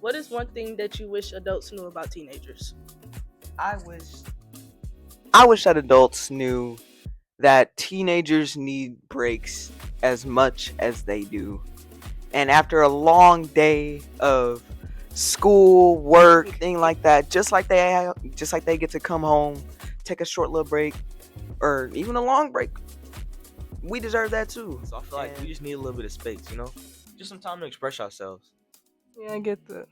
What is one thing that you wish adults knew about teenagers? I wish that adults knew that teenagers need breaks as much as they do. And after a long day of school, work, thing like that, just like they get to come home, take a short little break, or even a long break, we deserve that too. So I feel like we just need a little bit of space, just some time to express ourselves. Yeah, I get that.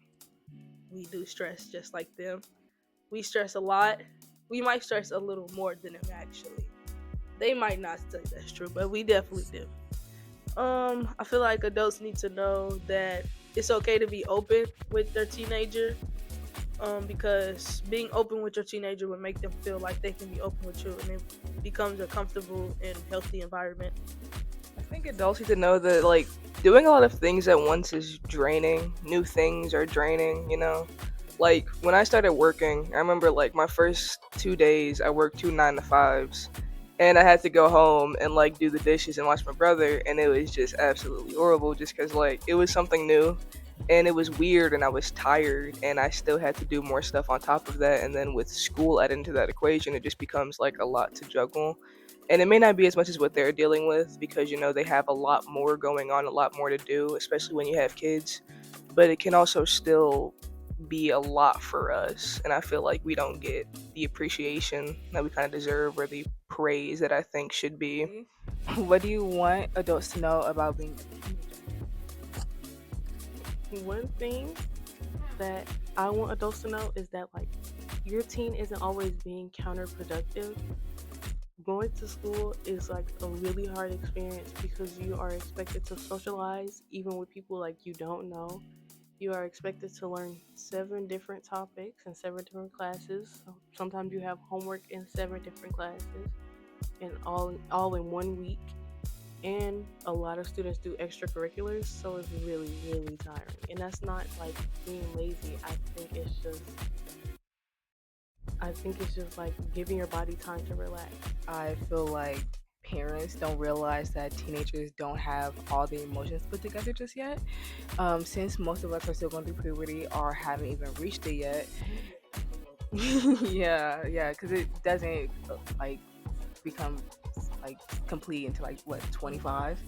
We do stress just like them. We stress a lot. We might stress a little more than them actually. They might not say that's true, but we definitely do. I feel like adults need to know that it's okay to be open with their teenager. Because being open with your teenager would make them feel like they can be open with you, and it becomes a comfortable and healthy environment. I think adults need to know that like doing a lot of things at once is draining. New things are draining, Like when I started working, I remember like my first 2 days I worked 2 9 to 5s, and I had to go home and like do the dishes and watch my brother, and it was just absolutely horrible just because like it was something new and it was weird and I was tired and I still had to do more stuff on top of that, and then with school added into that equation it just becomes like a lot to juggle. And it may not be as much as what they're dealing with because they have a lot more going on, a lot more to do, especially when you have kids, but it can also still be a lot for us, and I feel like we don't get the appreciation that we kind of deserve or the praise that I think should be. What do you want adults to know about being a teenager? One thing that I want adults to know is that like your teen isn't always being counterproductive. Going to school is like a really hard experience because you are expected to socialize even with people like you don't know. You are expected to learn 7 different topics in 7 different classes. Sometimes you have homework in 7 different classes, and all in one week. And a lot of students do extracurriculars, so it's really really tiring. And that's not like being lazy. I think it's just like giving your body time to relax. I feel like parents don't realize that teenagers don't have all the emotions put together just yet. Since most of us are still going through puberty or haven't even reached it yet. yeah, because it doesn't like become like complete until like what 25.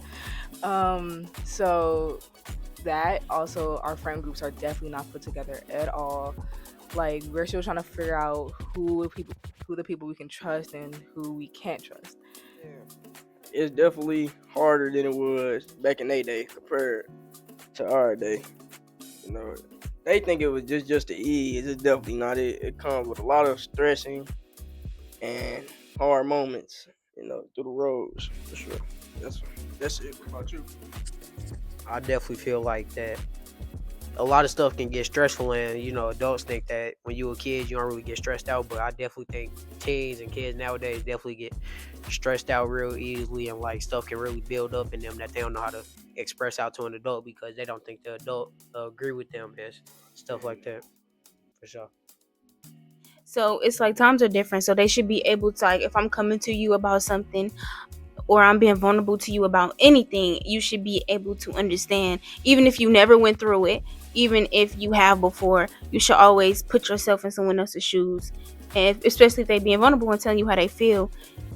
So that also our friend groups are definitely not put together at all. Like we're still trying to figure out who the people we can trust and who we can't trust. Yeah. It's definitely harder than it was back in their day compared to our day. You know, they think it was just the ease. It's definitely not it. It comes with a lot of stressing and hard moments, through the roads for sure. That's it. What about you? I definitely feel like that a lot of stuff can get stressful, and adults think that when you a kid you don't really get stressed out, but I definitely think teens and kids nowadays definitely get stressed out real easily, and like stuff can really build up in them that they don't know how to express out to an adult because they don't think the adult agree with them and stuff like that, for sure. So it's like times are different. So they should be able to, like, if I'm coming to you about something or I'm being vulnerable to you about anything, you should be able to understand. Even if you never went through it, even if you have before, you should always put yourself in someone else's shoes. And especially if they being vulnerable and telling you how they feel,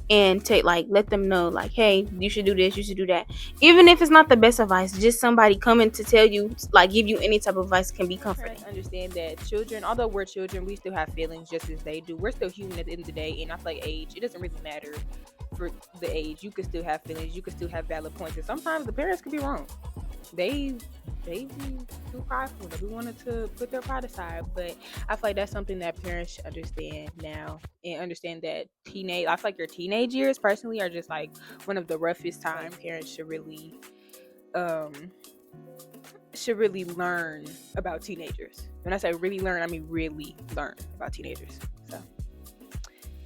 and take like let them know like, hey, you should do this, you should do that. Even if it's not the best advice, just somebody coming to tell you, like give you any type of advice can be comforting. Parents understand that children, although we're children, we still have feelings just as they do. We're still human at the end of the day, and I feel like age, it doesn't really matter for the age. You can still have feelings, you can still have valid points, and sometimes the parents could be wrong. They be too prideful. They wanted to put their pride aside, but I feel like that's something that parents should understand now and understand that I feel like your teenage years personally are just like one of the roughest time. Parents should really learn about teenagers. When I say really learn, I mean really learn about teenagers. So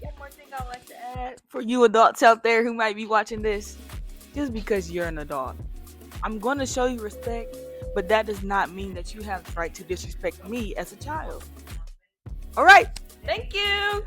One more thing I'd like to add for you adults out there who might be watching this: just because you're an adult, I'm going to show you respect, but that does not mean that you have the right to disrespect me as a child. All right. Thank you.